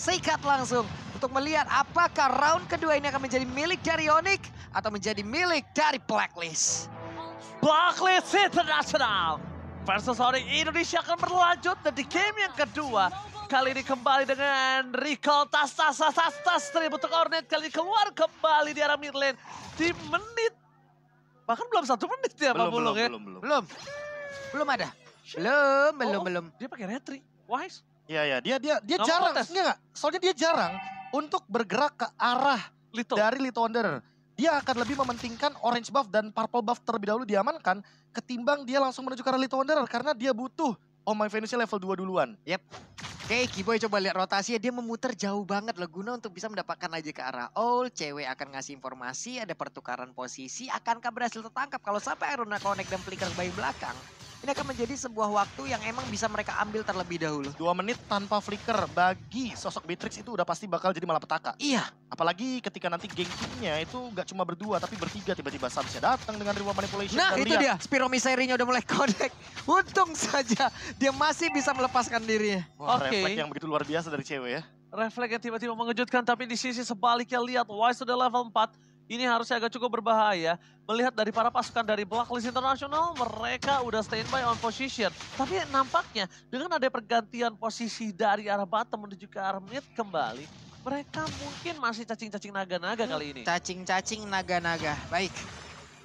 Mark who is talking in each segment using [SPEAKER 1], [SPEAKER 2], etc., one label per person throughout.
[SPEAKER 1] sikat langsung untuk melihat apakah round kedua ini akan menjadi milik dari Onyx atau menjadi milik dari Blacklist.
[SPEAKER 2] Blacklist International versus Onyx Indonesia akan berlanjut dan di game yang kedua kali ini kembali dengan recall tas trip untuk Hornet kali ini keluar kembali di arah mid lane di menit bahkan belum 1 menit ya Pak Bulung ya.
[SPEAKER 1] Belum ada. Belum.
[SPEAKER 2] Dia pakai retri. Wise.
[SPEAKER 3] Iya, dia jarang, enggak. Soalnya dia jarang untuk bergerak ke arah dari Lito Wanderer. Dia akan lebih mementingkan orange buff dan purple buff terlebih dahulu diamankan ketimbang dia langsung menuju ke arah Lito Wanderer karena dia butuh Oh My Venusnya level 2 duluan.
[SPEAKER 1] Yep. Oke, Kiboy coba lihat rotasinya, dia memutar jauh banget loh guna untuk bisa mendapatkan aja ke arah Owl. Cewek akan ngasih informasi, ada pertukaran posisi, akankah berhasil tertangkap? Kalau sampai Aruna Connect dan Flicker bayi belakang, ini akan menjadi sebuah waktu yang emang bisa mereka ambil terlebih dahulu.
[SPEAKER 3] 2 menit tanpa flicker bagi sosok Beatrix itu udah pasti bakal jadi malapetaka.
[SPEAKER 1] Iya.
[SPEAKER 3] Apalagi ketika nanti geng timnya itu gak cuma berdua tapi bertiga, tiba-tiba Samsnya datang dengan reward manipulation.
[SPEAKER 1] Nah itu
[SPEAKER 3] lihat.
[SPEAKER 1] dia, Spiro Miserinya udah mulai connect. Untung saja dia masih bisa melepaskan dirinya.
[SPEAKER 3] Wah, refleks yang begitu luar biasa dari cewek ya.
[SPEAKER 2] Refleks yang tiba-tiba mengejutkan tapi di sisi sebaliknya lihat Wise sudah level 4. Ini harusnya agak cukup berbahaya. Melihat dari para pasukan dari Blacklist International, mereka udah standby on position. Tapi nampaknya dengan ada pergantian posisi dari arah bottom menuju ke arah mid kembali, mereka mungkin masih cacing-cacing naga-naga kali ini.
[SPEAKER 1] Cacing-cacing naga-naga, baik.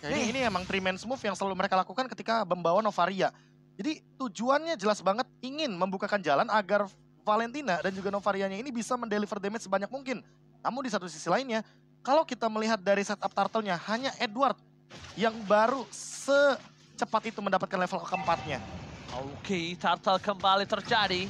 [SPEAKER 3] Jadi ini emang 3-man move yang selalu mereka lakukan ketika membawa Novaria. Jadi tujuannya jelas banget ingin membukakan jalan agar Valentina dan juga Novarianya ini bisa mendeliver damage sebanyak mungkin. Namun di satu sisi lainnya, kalau kita melihat dari setup turtle-nya, hanya Edward yang baru secepat itu mendapatkan level keempatnya.
[SPEAKER 2] Oke, turtle kembali terjadi.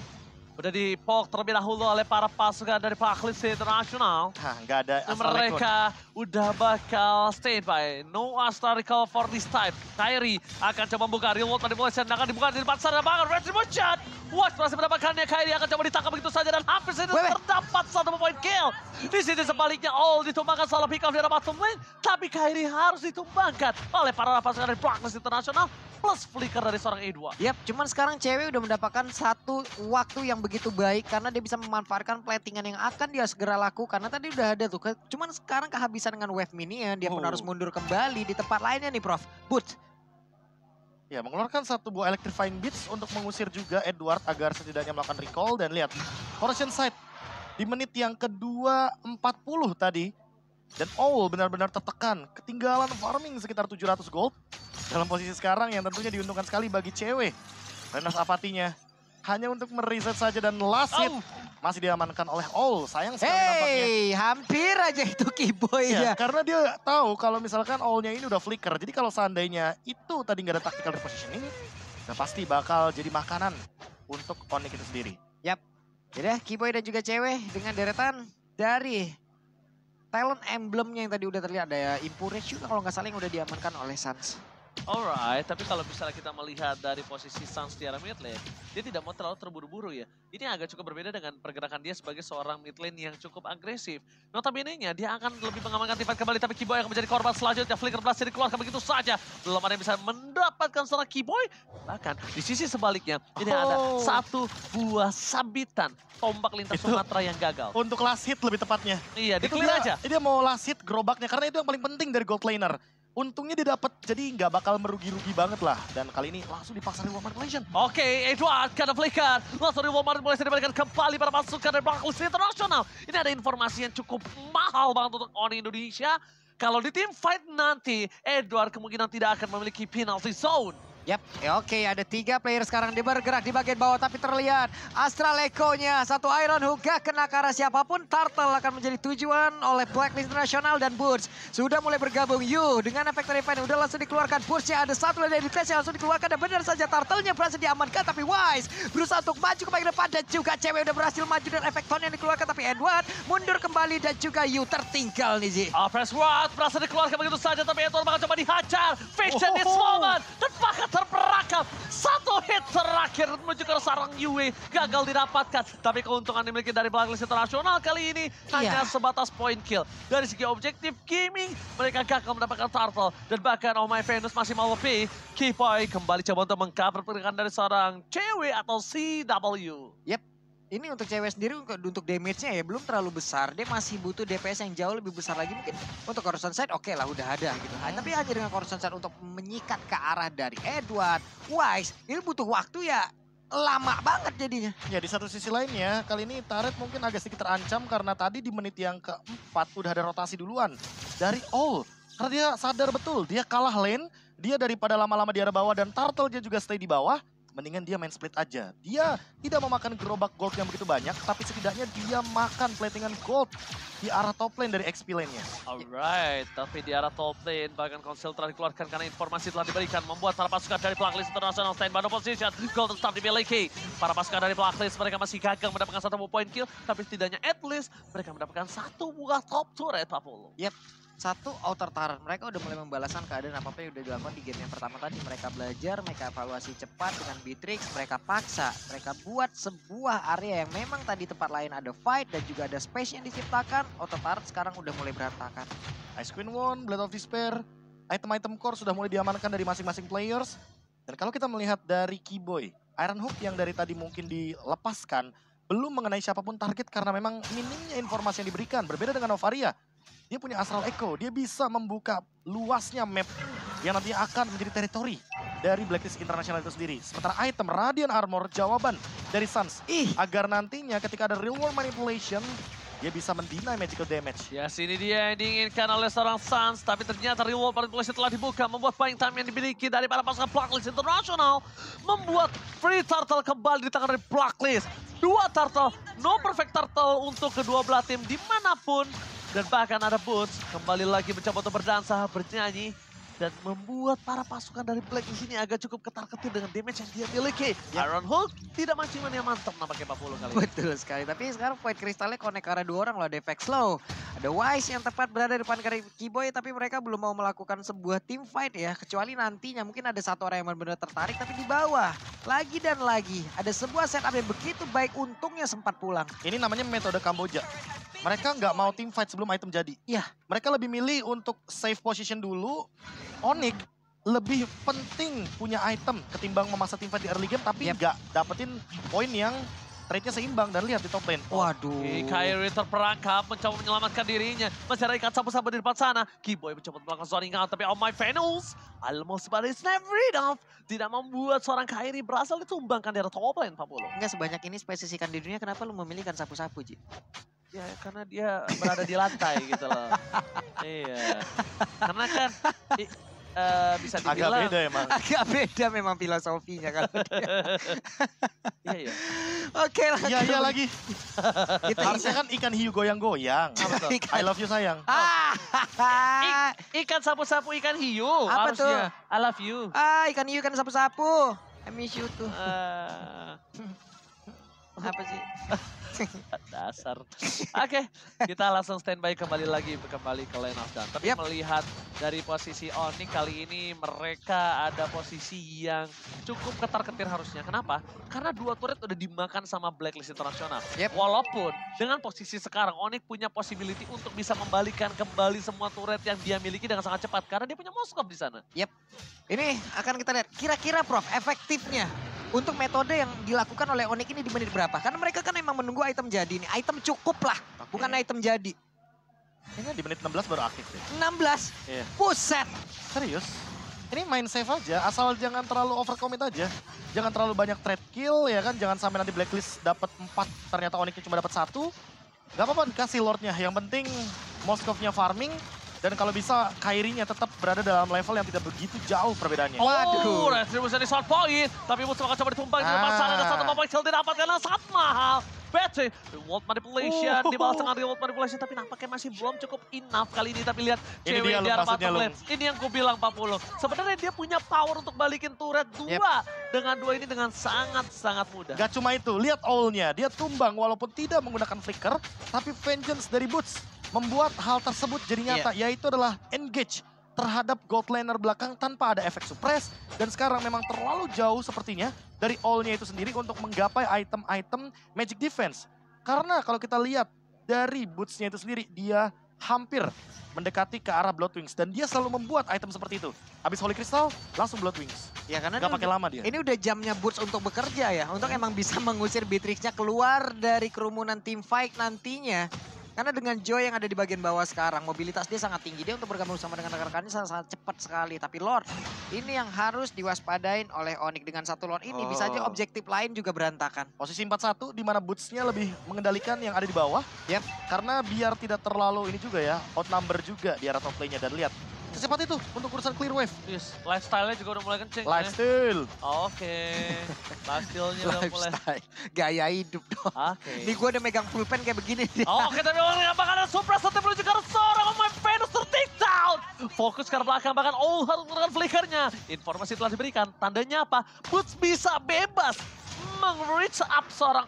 [SPEAKER 2] Udah dipok terlebih dahulu oleh para pasukan dari Blacklist International.
[SPEAKER 3] Hah, nggak ada asal
[SPEAKER 2] mereka udah bakal standby. No Astra recall for this time. Kyrie akan coba membuka reward manipulation. Akan dibuka di depan sana banget. Retribution. Watch berhasil mendapatkannya. Kyrie akan coba ditangkap begitu saja. Dan hampir saja terdapat 1 point kill. Di sini sebaliknya All ditumbangkan salah pick off di arah bottom lane. Tapi Kyrie harus ditumbangkan oleh para pasukan dari Blacklist International. Plus flicker dari seorang Edward.
[SPEAKER 1] Yap, cuman sekarang cewek udah mendapatkan satu waktu yang begitu baik karena dia bisa memanfaatkan platingan yang akan dia segera lakukan. Karena tadi udah ada tuh, cuman sekarang kehabisan dengan wave minion, dia pun harus mundur kembali di tempat lainnya nih Prof. Boot.
[SPEAKER 3] Ya, mengeluarkan 1 buah electrifying beats untuk mengusir juga Edward agar setidaknya melakukan recall. Dan lihat, Corrosion Sight di menit yang kedua 40 tadi. Dan Owl benar-benar tertekan, ketinggalan farming sekitar 700 gold. Dalam posisi sekarang yang tentunya diuntungkan sekali bagi cewek. Renas apatinya hanya untuk mereset saja dan last hit masih diamankan oleh Owl. Sayang sekali nampaknya.
[SPEAKER 1] Hampir aja itu Kiboy ya.
[SPEAKER 3] Karena dia tahu kalau misalkan Owl-nya ini udah flicker. Jadi kalau seandainya itu tadi nggak ada tactical repositioning, udah pasti bakal jadi makanan untuk Onyx itu sendiri.
[SPEAKER 1] Yap. Jadi Kiboy dan juga cewek dengan deretan dari talent emblemnya yang tadi udah terlihat. Ada Impurage juga kalau nggak salah yang udah diamankan oleh Sans.
[SPEAKER 2] Alright, tapi kalau misalnya kita melihat dari posisi Sans di arah mid lane, dia tidak mau terlalu terburu-buru ya. Ini agak cukup berbeda dengan pergerakan dia sebagai seorang mid lane yang cukup agresif. Notabene-nya dia akan lebih mengamankan Tifa kembali, tapi Kiboy akan menjadi korban selanjutnya. Flicker berhasil dikeluarkan begitu saja. Belum ada yang bisa mendapatkan seorang Kiboy. Bahkan di sisi sebaliknya, ini ada 1 buah sabitan tombak lintas Sumatera yang gagal.
[SPEAKER 3] Untuk last hit lebih tepatnya.
[SPEAKER 2] Iya, di-clear aja.
[SPEAKER 3] Dia mau last hit gerobaknya karena itu yang paling penting dari gold laner. Untungnya dia dapat, jadi nggak bakal merugi-rugi banget lah. Dan kali ini langsung dipaksa reward manipulation.
[SPEAKER 2] Oke, Edward kena flicker. Langsung reward manipulation diberikan kembali pada pasukan dari Blacklist International. Ini ada informasi yang cukup mahal banget untuk Onyx Indonesia. Kalau di tim fight nanti, Edward kemungkinan tidak akan memiliki penalty zone.
[SPEAKER 1] Yap, oke ada 3 player sekarang dia bergerak di bagian bawah tapi terlihat Astra Eko-nya 1 Iron Hook gak kena ke arah siapapun. Turtle akan menjadi tujuan oleh Blacklist International dan Boots sudah mulai bergabung. Dengan efek Refine udah langsung dikeluarkan. Boots-nya ada 1 dari defense yang langsung dikeluarkan dan benar saja Turtle-nya berhasil diamankan tapi Wise berusaha untuk maju ke bagian depan dan juga cewek udah berhasil maju dan efek Tone yang dikeluarkan tapi Edward mundur kembali dan juga tertinggal nih Zi.
[SPEAKER 2] Press Rod berhasil dikeluarkan begitu saja tapi Edward bakal coba dihajar. Fiction is moment dan bahkan terperangkap. 1 hit terakhir menuju ke sarang Yue gagal didapatkan. Tapi keuntungan dimiliki dari Blacklist International kali ini hanya sebatas point kill. Dari segi objektif gaming mereka gagal mendapatkan turtle. Dan bahkan Oh My Venus masih mau lebih. Kiboy kembali coba untuk meng-cover pergerakan dari seorang cewek atau CW.
[SPEAKER 1] Yep. Ini untuk cewek sendiri untuk damage-nya ya belum terlalu besar. Dia masih butuh DPS yang jauh lebih besar lagi. Mungkin untuk Corruption Side oke lah udah ada gitu. Tapi hanya dengan Corruption Side untuk menyikat ke arah dari Edward, Wise, ini butuh waktu ya lama banget jadinya.
[SPEAKER 3] Ya di satu sisi lainnya, kali ini Turret mungkin agak sedikit terancam karena tadi di menit yang keempat udah ada rotasi duluan dari All. Karena dia sadar betul, dia kalah lane, dia daripada lama-lama di arah bawah dan Turtle dia juga stay di bawah. Mendingan dia main split aja. Dia tidak memakan gerobak gold yang begitu banyak, tapi setidaknya dia makan platingan gold di arah top lane dari XP lane-nya.
[SPEAKER 2] Alright, tapi di arah top lane bahkan Konsel telah dikeluarkan karena informasi telah diberikan membuat para pasukan dari Blacklist International stand by the position. Gold tetap dimiliki. Para pasukan dari Blacklist mereka masih gagal mendapatkan satu point kill, tapi setidaknya at least mereka mendapatkan satu buah top turret, Pak Polo.
[SPEAKER 1] Yep. Satu outer turret, mereka udah mulai membalaskan keadaan apa-apa yang udah dilakukan di game yang pertama tadi. Mereka belajar, mereka evaluasi cepat dengan Beatrix, mereka paksa, mereka buat sebuah area yang memang tadi tempat lain ada fight dan juga ada space yang diciptakan. Outer turret sekarang udah mulai berantakan.
[SPEAKER 3] Ice Queen Won, Blade of Despair, item-item core sudah mulai diamankan dari masing-masing players. Dan kalau kita melihat dari Keyboy, Iron Hook yang dari tadi mungkin dilepaskan, belum mengenai siapapun target karena memang minimnya informasi yang diberikan. Berbeda dengan Novaria. Dia punya Astral Echo, dia bisa membuka luasnya map yang nantinya akan menjadi teritori dari Blacklist International itu sendiri. Sementara item Radiant Armor, jawaban dari Suns. Agar nantinya ketika ada real world manipulation, dia bisa mendinai magical damage.
[SPEAKER 2] Ya, sini dia yang diinginkan oleh seorang Suns, tapi ternyata real world manipulation telah dibuka, membuat buying time yang dimiliki dari para pasukan Blacklist International, membuat Free Turtle kembali di tangan dari Blacklist. Dua Turtle, no perfect Turtle untuk kedua belah tim dimanapun. Dan bahkan ada Boots kembali lagi mencoba untuk berdansa, bernyanyi. Dan membuat para pasukan dari Black di sini agak cukup ketar-ketir dengan damage yang dia miliki. Iron Hook tidak manciman yang mantap nampaknya 40 kali.
[SPEAKER 1] Betul sekali, tapi sekarang point kristalnya connect ke arah dua orang loh, ada efek slow. Ada Wise yang tepat berada di depan Keyboy, tapi mereka belum mau melakukan sebuah team fight ya. Kecuali nantinya mungkin ada satu orang yang benar-benar tertarik, tapi di bawah. Lagi dan lagi, ada sebuah setup yang begitu baik, untungnya sempat pulang.
[SPEAKER 3] Ini namanya metode Kamboja. Mereka nggak mau team fight sebelum item jadi.
[SPEAKER 1] Iya.
[SPEAKER 3] Mereka lebih milih untuk save position dulu. Onyx lebih penting punya item ketimbang memaksa team fight di early game, tapi nggak dapetin poin yang trade-nya seimbang. Dan lihat di top lane.
[SPEAKER 1] Waduh.
[SPEAKER 2] Kairi terperangkap, mencoba menyelamatkan dirinya. Masih ada ikat sabu-sabu di depan sana. Keyboy mencoba melakukan zoning out, tapi oh my Venus, almost but it's never enough. Tidak membuat seorang Kairi berhasil ditumbangkan di arah top lane, Pak Polo.
[SPEAKER 1] Enggak sebanyak ini spesiesikan di dunia, kenapa lu memilihkan sapu-sapu, Ji?
[SPEAKER 2] Ya karena dia berada di lantai gitu loh. Iya. Karena kan bisa dibilang.
[SPEAKER 3] Agak beda emang.
[SPEAKER 1] Agak beda memang filosofinya kalau dia.
[SPEAKER 2] Iya, iya.
[SPEAKER 1] Oke lah.
[SPEAKER 3] Iya
[SPEAKER 1] Kita
[SPEAKER 3] lagi. Harusnya kan ikan hiu goyang-goyang. I love you sayang.
[SPEAKER 2] Ikan sapu-sapu ikan hiu.
[SPEAKER 1] Apa
[SPEAKER 2] harusnya.
[SPEAKER 1] tuh?
[SPEAKER 2] I love you.
[SPEAKER 1] Ikan hiu kan sapu-sapu. I miss you tuh. Apa sih?
[SPEAKER 2] Dasar. Oke, kita langsung standby kembali ke Lane of Dawn. Tapi melihat dari posisi Onyx kali ini mereka ada posisi yang cukup ketar-ketir harusnya. Kenapa? Karena dua turret udah dimakan sama Blacklist International. Walaupun dengan posisi sekarang Onyx punya possibility untuk bisa membalikan kembali semua turret yang dia miliki dengan sangat cepat. Karena dia punya Moskov di sana.
[SPEAKER 1] Ini akan kita lihat kira-kira Prof efektifnya untuk metode yang dilakukan oleh Onyx ini di menit berapa? Karena mereka kan memang menunggu item jadi nih. Item cukup lah, bukan item jadi.
[SPEAKER 3] Kayaknya di menit 16 baru aktif deh.
[SPEAKER 1] 16?
[SPEAKER 3] Iya.
[SPEAKER 1] Buset!
[SPEAKER 3] Serius? Ini main safe aja, asal jangan terlalu overcommit aja. Jangan terlalu banyak trade kill ya kan, jangan sampai nanti Blacklist dapat 4, ternyata Onyx cuma dapat 1. Gak apa-apa dikasih Lordnya, yang penting Moskovnya farming. Dan kalau bisa Kairinya tetap berada dalam level yang tidak begitu jauh perbedaannya.
[SPEAKER 2] Waduh, retribusi di short point. Tapi Musuh akan coba ditumbang di depan sana. Ada satu point kill didapatkan karena sangat mahal. Battery, reward manipulation, dibalas dengan reward manipulation. Tapi nampaknya masih belum cukup enough kali ini. Tapi lihat cewek di arah bottom lane. Ini yang ku bilang 40. Sebenarnya dia punya power untuk balikin turret 2. Dengan 2 ini dengan sangat-sangat mudah.
[SPEAKER 3] Gak cuma itu, lihat all-nya. Dia tumbang walaupun tidak menggunakan flicker. Tapi vengeance dari Boots membuat hal tersebut jadi nyata, yaitu adalah engage terhadap gold laner belakang tanpa ada efek suppress. Dan sekarang memang terlalu jauh sepertinya dari all-nya itu sendiri untuk menggapai item-item magic defense. Karena kalau kita lihat dari Boots-nya itu sendiri, dia hampir mendekati ke arah Bloodwings. Dan dia selalu membuat item seperti itu. Habis Holy Crystal, langsung Bloodwings.
[SPEAKER 1] Ya karena
[SPEAKER 3] Gak pakai lama dia.
[SPEAKER 1] ini udah jamnya Boots untuk bekerja ya. Untuk emang bisa mengusir Beatrix-nya keluar dari kerumunan tim fight nantinya. Karena dengan Joy yang ada di bagian bawah sekarang, mobilitas dia sangat tinggi. Dia untuk bergabung sama dengan rekan-rekannya sangat cepat sekali. Tapi Lord, ini yang harus diwaspadain oleh Onyx. Dengan satu Lord ini bisa aja objektif lain juga berantakan.
[SPEAKER 3] Posisi 4-1 di mana Boots-nya lebih mengendalikan yang ada di bawah.
[SPEAKER 1] Yap.
[SPEAKER 3] Karena biar tidak terlalu ini juga ya, outnumber juga di arah top lane-nya. Dan lihat, secepat itu untuk urusan clear wave.
[SPEAKER 2] Yes, lifestyle-nya juga udah mulai kenceng ya.
[SPEAKER 3] Lifestyle.
[SPEAKER 2] Oke, lifestyle-nya udah mulai.
[SPEAKER 1] Lifestyle. Gaya hidup dong.
[SPEAKER 2] Oke.
[SPEAKER 1] Ini gue udah megang pulpen kayak begini.
[SPEAKER 2] Oke, tapi orang apakah ada Supra satu menuju ke arah seorang pemain Venus ter-take down. Fokus ke arah belakang, bahkan harus menggunakan flickernya. Informasi telah diberikan, tandanya apa? Boots bisa bebas meng-reach up seorang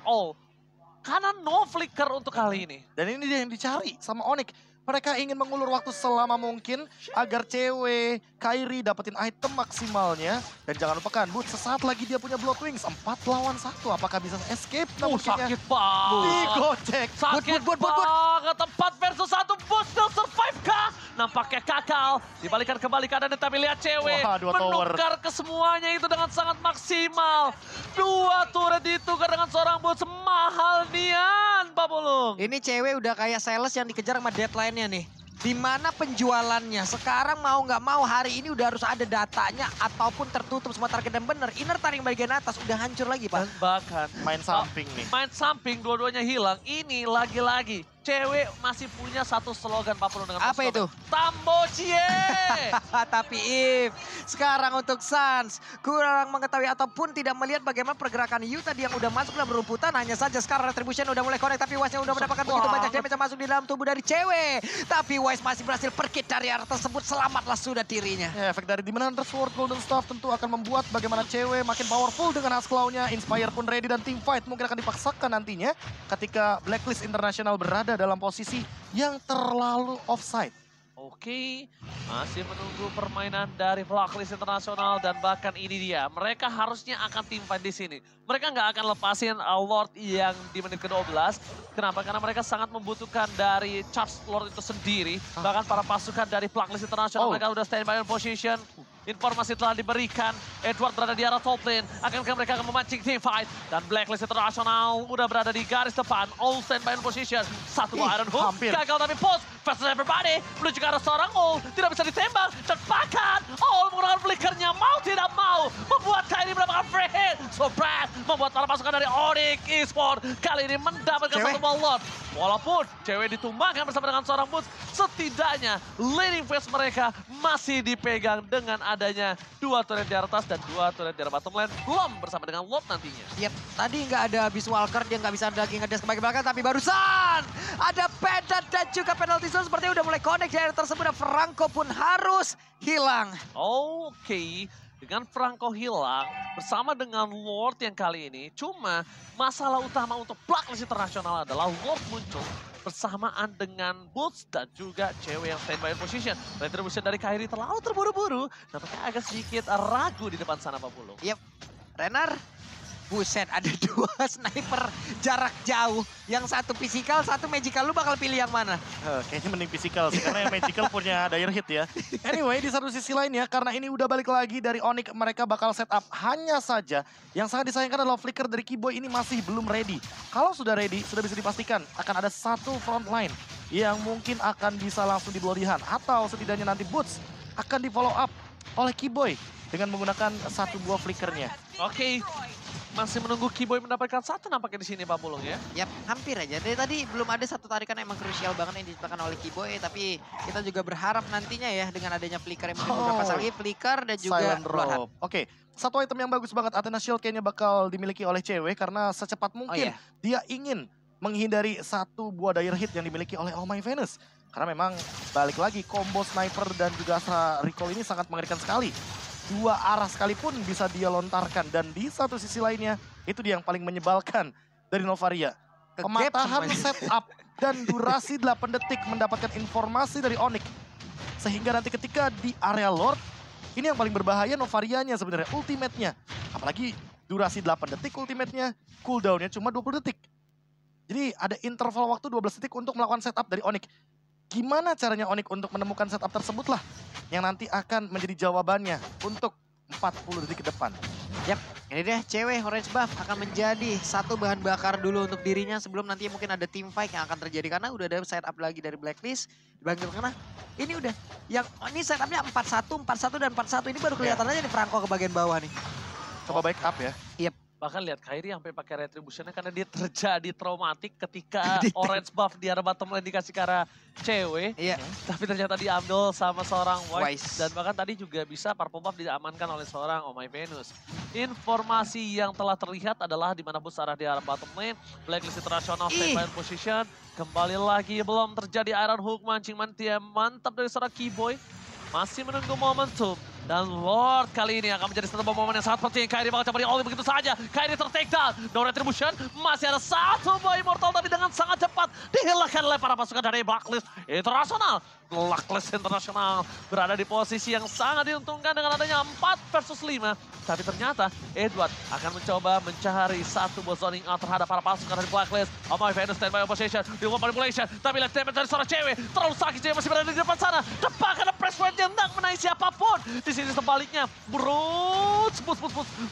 [SPEAKER 2] karena no flicker untuk kali ini.
[SPEAKER 3] Dan ini dia yang dicari sama Onyx. Mereka ingin mengulur waktu selama mungkin agar cewek Kairi dapetin item maksimalnya. Dan jangan lupakan, Boots sesaat lagi dia punya Blood Wings. 4 lawan 1, apakah bisa escape?
[SPEAKER 2] Sakit banget.
[SPEAKER 3] Digocek.
[SPEAKER 2] Sakit banget, 4 versus 1, Boots still survive kah? Nampaknya kakal, dibalikan kembali keadaan tapi lihat cewek.
[SPEAKER 3] Wah, 2 tower.
[SPEAKER 2] Menukar ke semuanya itu dengan sangat maksimal. 2 turret ditukar dengan seorang Boots, mahal nian Pak Pulung.
[SPEAKER 1] Ini cewek udah kayak sales yang dikejar sama deadline-nya nih. Di mana penjualannya? Sekarang mau nggak mau hari ini udah harus ada datanya ataupun tertutup semua target dan bener. Inner taring bagian atas udah hancur lagi, Pak.
[SPEAKER 2] Dan bahkan
[SPEAKER 3] Main samping nih.
[SPEAKER 2] main samping dua-duanya hilang. Ini lagi-lagi cewek masih punya satu slogan Pak Pulung dengan
[SPEAKER 1] Apa
[SPEAKER 2] slogan,
[SPEAKER 1] itu?
[SPEAKER 2] Tambocie.
[SPEAKER 1] Tapi If, sekarang untuk Suns kurang mengetahui ataupun tidak melihat bagaimana pergerakan Yu tadi yang udah masuk dalam rumputan. Hanya saja sekarang Retribution udah mulai connect tapi Wise udah mendapatkan begitu banyak damage yang masuk di dalam tubuh dari cewek. Tapi Wise masih berhasil perkit dari arah tersebut, selamatlah sudah dirinya.
[SPEAKER 3] Ya, efek dari Demon Hunter Sword Golden Staff tentu akan membuat bagaimana cewek makin powerful dengan Claw-nya. Inspire pun ready dan team fight mungkin akan dipaksakan nantinya ketika Blacklist International berada dalam posisi yang terlalu offside.
[SPEAKER 2] Oke, masih menunggu permainan dari Blacklist Internasional dan bahkan ini dia. Mereka harusnya akan team fight di sini. Mereka nggak akan lepasin Lord yang di menit ke-12. Kenapa? Karena mereka sangat membutuhkan dari charge Lord itu sendiri. Bahkan para pasukan dari Blacklist Internasional mereka udah stand by in position. Informasi telah diberikan, Edward berada di arah top lane. Akankah mereka akan memancing team fight? Dan Blacklist International udah berada di garis depan. All stand by in position. Satu Iron Hook,
[SPEAKER 3] hampir.
[SPEAKER 2] gagal tapi post. Versus everybody, menuju ke arah seorang All. Tidak bisa ditembak, dan bahkan All menggunakan flickernya. Mau tidak mau, membuat Kairi mendapatkan free hit. So Brad membuat para pasukan dari Onyx Esports kali ini mendapatkan satu ball Lord. Walaupun cewek ditumbangkan bersama dengan seorang Boots, setidaknya leading phase mereka masih dipegang dengan adanya 2 turret di atas dan 2 turret di arah bottom lane. Belum bersama dengan Lord nantinya.
[SPEAKER 1] Yap, tadi nggak ada Beast Walker, dia nggak bisa lagi ngedes ke bagian belakang, tapi barusan ada Pedat dan juga penalty zone sepertinya udah mulai connect di area tersebut dan Franco pun harus hilang.
[SPEAKER 2] Oke, dengan Franco hilang bersama dengan Lord yang kali ini. Cuma masalah utama untuk Blacklist Internasional adalah Lord muncul bersamaan dengan Boots dan juga cewek yang standby in position. Retribution dari Kairi terlalu terburu-buru. Nampaknya agak sedikit ragu di depan sana Pak Pulung.
[SPEAKER 1] Yap, Renar. Buset, ada 2 sniper jarak jauh. Yang satu physical, satu magical. Lu bakal pilih yang mana?
[SPEAKER 3] Kayaknya mending physical sih, karena yang magical punya dire hit ya. Anyway, di satu sisi lainnya, karena ini udah balik lagi dari Onyx, mereka bakal set up. Hanya saja, yang sangat disayangkan adalah flicker dari Kiboy ini masih belum ready. Kalau sudah ready, sudah bisa dipastikan akan ada satu front line yang mungkin akan bisa langsung diblodihan. Atau setidaknya nanti Boots akan di follow up oleh Kiboy dengan menggunakan satu buah flickernya.
[SPEAKER 2] Oke. Masih menunggu Kiboy mendapatkan satu nampaknya di sini Pak Pulung ya.
[SPEAKER 1] Yap, hampir aja. Dari tadi belum ada satu tarikan yang emang krusial banget yang diciptakan oleh Kiboy. Tapi kita juga berharap nantinya ya dengan adanya flicker yang beberapa kali flicker dan juga
[SPEAKER 3] Silent
[SPEAKER 1] Bloodhound.
[SPEAKER 3] Robe. Oke, satu item yang bagus banget Athena Shield kayaknya bakal dimiliki oleh cewek karena secepat mungkin dia ingin menghindari satu buah dire hit yang dimiliki oleh Oh My Venus. Karena memang balik lagi combo sniper dan juga Astra recall ini sangat mengerikan sekali. 2 arah sekalipun bisa dia lontarkan dan di satu sisi lainnya itu dia yang paling menyebalkan dari Novaria. Pematahan setup dan durasi 8 detik mendapatkan informasi dari Onyx. Sehingga nanti ketika di area Lord, ini yang paling berbahaya Novarianya sebenarnya, ultimate-nya. Apalagi durasi 8 detik ultimate-nya, cooldown-nya cuma 20 detik. Jadi ada interval waktu 12 detik untuk melakukan setup dari Onyx. Gimana caranya Onyx untuk menemukan setup tersebut lah yang nanti akan menjadi jawabannya untuk 40 detik ke depan.
[SPEAKER 1] Yap, ini deh cewek Orange Buff akan menjadi satu bahan bakar dulu untuk dirinya sebelum nanti mungkin ada team fight yang akan terjadi karena udah ada setup lagi dari Blacklist dibangun karena ini udah yang ini setupnya 4-1, 4-1 dan 4-1 ini baru kelihatan aja nih Franco ke bagian bawah nih.
[SPEAKER 3] Coba backup ya.
[SPEAKER 2] Bahkan lihat Kairi sampai pakai retributionnya karena dia terjadi traumatik ketika Orange Buff di arah bottom lane dikasih ke arah cewek.
[SPEAKER 1] Iya.
[SPEAKER 2] Tapi ternyata diambil sama seorang Wise.
[SPEAKER 1] Wise.
[SPEAKER 2] Dan bahkan tadi juga bisa Purple Buff diamankan oleh seorang Oh My Venus. Informasi yang telah terlihat adalah di mana bus arah di arah bottom lane. Blacklist International standby position. Kembali lagi belum terjadi Iron Hook mancing mantia mantap dari seorang Keyboy. Masih menunggu momentum. Dan Lord kali ini akan menjadi satu momen yang sangat penting. Kairi bakal coba di-all begitu saja. Kairi ter-take down. No retribution. Masih ada satu buah immortal tapi dengan sangat cepat dihilangkan oleh para pasukan dari Blacklist International. Blacklist International berada di posisi yang sangat diuntungkan dengan adanya 4 versus 5. Tapi ternyata Edward akan mencoba mencari satu buah zoning out terhadap para pasukan dari Blacklist. Oh My Venus standby position. Di luar manipulation. Tapi lihat damage dari seorang cewek. Terlalu sakit cewek masih berada di depan sana. Depan karena press point yang tak menaik siapapun. Di sini sebaliknya, Bruce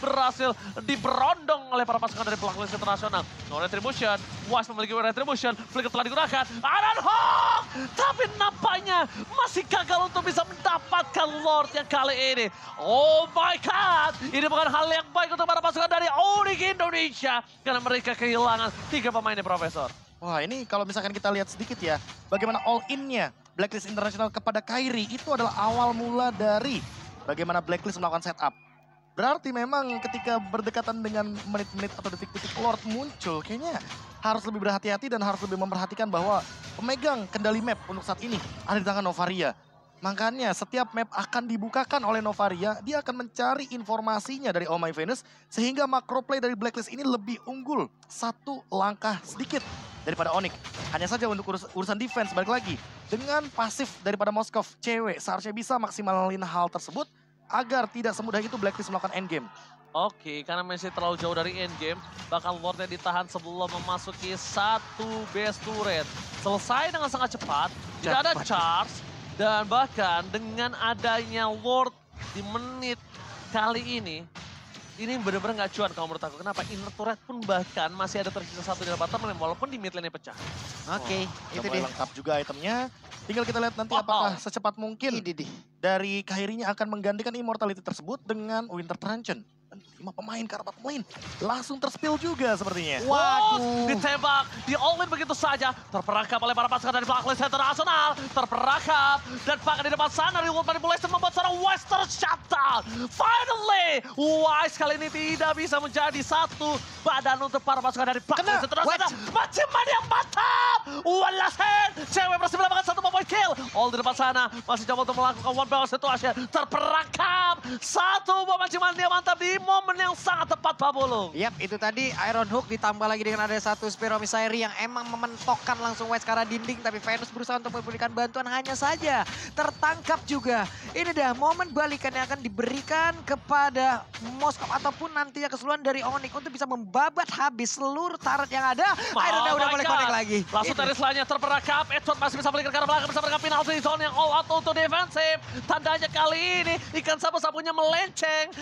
[SPEAKER 2] berhasil diberondong oleh para pasukan dari Blacklist International. No retribution, Wise memiliki retribution, flicker telah digunakan, Iron Hawk! Tapi nampaknya masih gagal untuk bisa mendapatkan Lord yang kali ini. Oh my God, ini bukan hal yang baik untuk para pasukan dari Onyx Indonesia. Karena mereka kehilangan 3 pemainnya, Profesor.
[SPEAKER 3] Wah, ini kalau misalkan kita lihat sedikit ya, bagaimana all-in-nya Blacklist International kepada Kairi itu adalah awal mula dari bagaimana Blacklist melakukan setup. Berarti memang ketika berdekatan dengan menit-menit atau detik-detik Lord muncul, kayaknya harus lebih berhati-hati dan harus lebih memperhatikan bahwa pemegang kendali map untuk saat ini ada di tangan Novaria. Makanya setiap map akan dibukakan oleh Novaria, dia akan mencari informasinya dari Oh My Venus, sehingga macro play dari Blacklist ini lebih unggul satu langkah sedikit daripada Onyx. Hanya saja untuk urusan defense, balik lagi. Dengan pasif daripada Moskov, cewek seharusnya bisa maksimalin hal tersebut agar tidak semudah itu Blacklist melakukan endgame.
[SPEAKER 2] Oke, karena masih terlalu jauh dari endgame, bakal Lordnya ditahan sebelum memasuki satu base turret. Selesai dengan sangat cepat, tidak ada charge, dan bahkan dengan adanya Lord di menit kali ini benar-benar nggak cuan kalau menurut aku. Kenapa? Inner turret pun bahkan masih ada tersisa satu di bottom lane walaupun di mid lane-nya pecah.
[SPEAKER 1] Oke, itu
[SPEAKER 3] Udah
[SPEAKER 1] dia.
[SPEAKER 3] lengkap juga itemnya. Tinggal kita lihat nanti apakah secepat mungkin dari Kairinya akan menggantikan immortality tersebut dengan Winter Truncheon. Dan 5 pemain ke arah bottom lane langsung terspill juga sepertinya.
[SPEAKER 2] Waduh, ditembak, di all-in begitu saja. Terperangkap oleh para pasukan dari Blacklist International. Terperangkap, dan bahkan di depan sana Real World Manipulation membuat seorang Western shutdown. Finally, Wise kali ini tidak bisa menjadi satu badan untuk para pasukan dari Blacklist International. Macam yang mantap! One last hand, cewek berhasil mendapatkan satu point kill. All di depan sana, masih coba untuk melakukan one balance situation. Terperangkap, satu buah manciman dia mantap di momen yang sangat tepat, Pak Bolo.
[SPEAKER 1] Yap, itu tadi Iron Hook ditambah lagi dengan ada satu Spiro Misairi yang emang mementokkan langsung Wise ke arah dinding. Tapi Venus berusaha untuk memberikan bantuan, hanya saja tertangkap juga. Ini dah momen balikan yang akan diberikan kepada Moskov ataupun nantinya keseluruhan dari Onyx untuk bisa membabat habis seluruh turret yang ada. Iron udah boleh connect lagi.
[SPEAKER 2] Langsung dari selanjutnya terperangkap, Edward masih bisa berikan ke arah belakang, bisa berikan penalti zone yang all out untuk defensif. Tandanya kali ini ikan sapu-sapunya melenceng.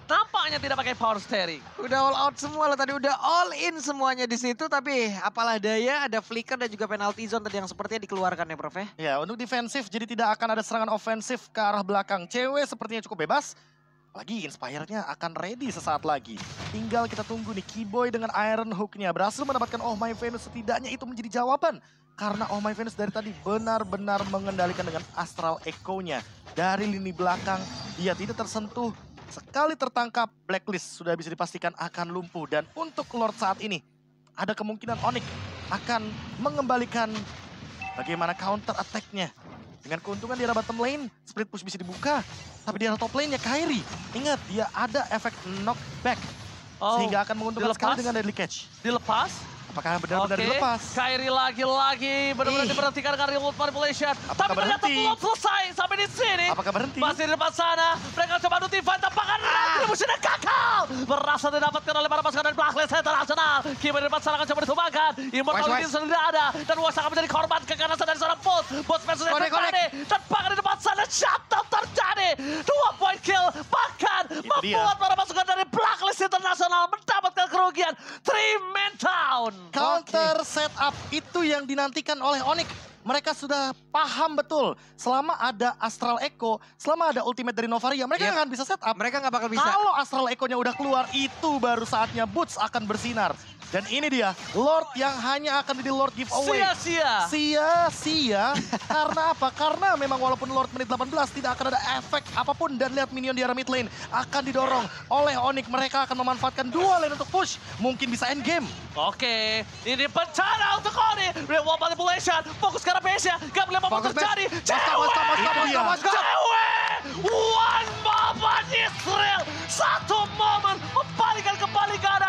[SPEAKER 2] Nampaknya tidak pakai power steering.
[SPEAKER 1] Udah all out semua lah tadi, udah all in semuanya di situ. Tapi apalah daya, ada flicker dan juga penalty zone tadi yang sepertinya dikeluarkan ya Prof ya.
[SPEAKER 3] Ya, untuk defensif jadi tidak akan ada serangan ofensif ke arah belakang. Cewek sepertinya cukup bebas. Lagi Inspire-nya akan ready sesaat lagi. Tinggal kita tunggu nih, Keyboy dengan Iron Hook-nya berhasil mendapatkan Oh My Venus. Setidaknya itu menjadi jawaban. Karena Oh My Venus dari tadi benar-benar mengendalikan dengan Astral Echo-nya. Dari lini belakang, dia tidak tersentuh. Sekali tertangkap, Blacklist sudah bisa dipastikan akan lumpuh. Dan untuk Lord saat ini, ada kemungkinan Onyx akan mengembalikan bagaimana counter attack-nya. Dengan keuntungan di arah bottom lane, split push bisa dibuka. Tapi di arah top lane-nya Kairi, ingat dia ada efek knockback. Sehingga akan menguntungkan sekali dengan deadly catch.
[SPEAKER 2] Dilepas?
[SPEAKER 3] Apakah benar-benar dilepas?
[SPEAKER 2] Kairi lagi-lagi benar-benar diberhentikan dengan Real World Manipulation. Tapi ternyata belum selesai sampai di sini.
[SPEAKER 3] Apakah berhenti?
[SPEAKER 2] Masih di depan sana. Mereka coba adu divine, tampakkan retribusinya gagal. Berhasil didapatkan oleh para pasukan dari Blacklist International. Keyboy di depan sana akan coba ditumbangkan. Immortality sudah tidak ada. Dan Wise akan menjadi korban keganasan dari seorang bot. Bot versus FKD. Dan bahkan di depan sana shutdown terjadi. 2 point kill. Bahkan membuat para pasukan dari Blacklist International mendapatkan kerugian 3-man down.
[SPEAKER 3] Counter setup itu yang dinantikan oleh Onyx. Mereka sudah paham betul. Selama ada Astral Echo, selama ada ultimate dari Novaria, mereka nggak akan bisa setup.
[SPEAKER 1] Mereka nggak bakal bisa.
[SPEAKER 3] Kalau Astral Echo-nya udah keluar, itu baru saatnya Boots akan bersinar. Dan ini dia, Lord yang hanya akan jadi Lord giveaway.
[SPEAKER 2] Sia-sia.
[SPEAKER 3] Sia-sia. Karena apa? Karena memang walaupun Lord menit 18 tidak akan ada efek apapun. Dan lihat minion di arah mid lane akan didorong oleh Onyx. Mereka akan memanfaatkan dua lane untuk push. Mungkin bisa end game.
[SPEAKER 2] Oke, ini bencana untuk Oni. Real wall manipulation, fokus ke arah base-nya. Gak boleh apa-apa terjadi. Cewek! One moment Israel. Satu momen membalikan kembali ke arah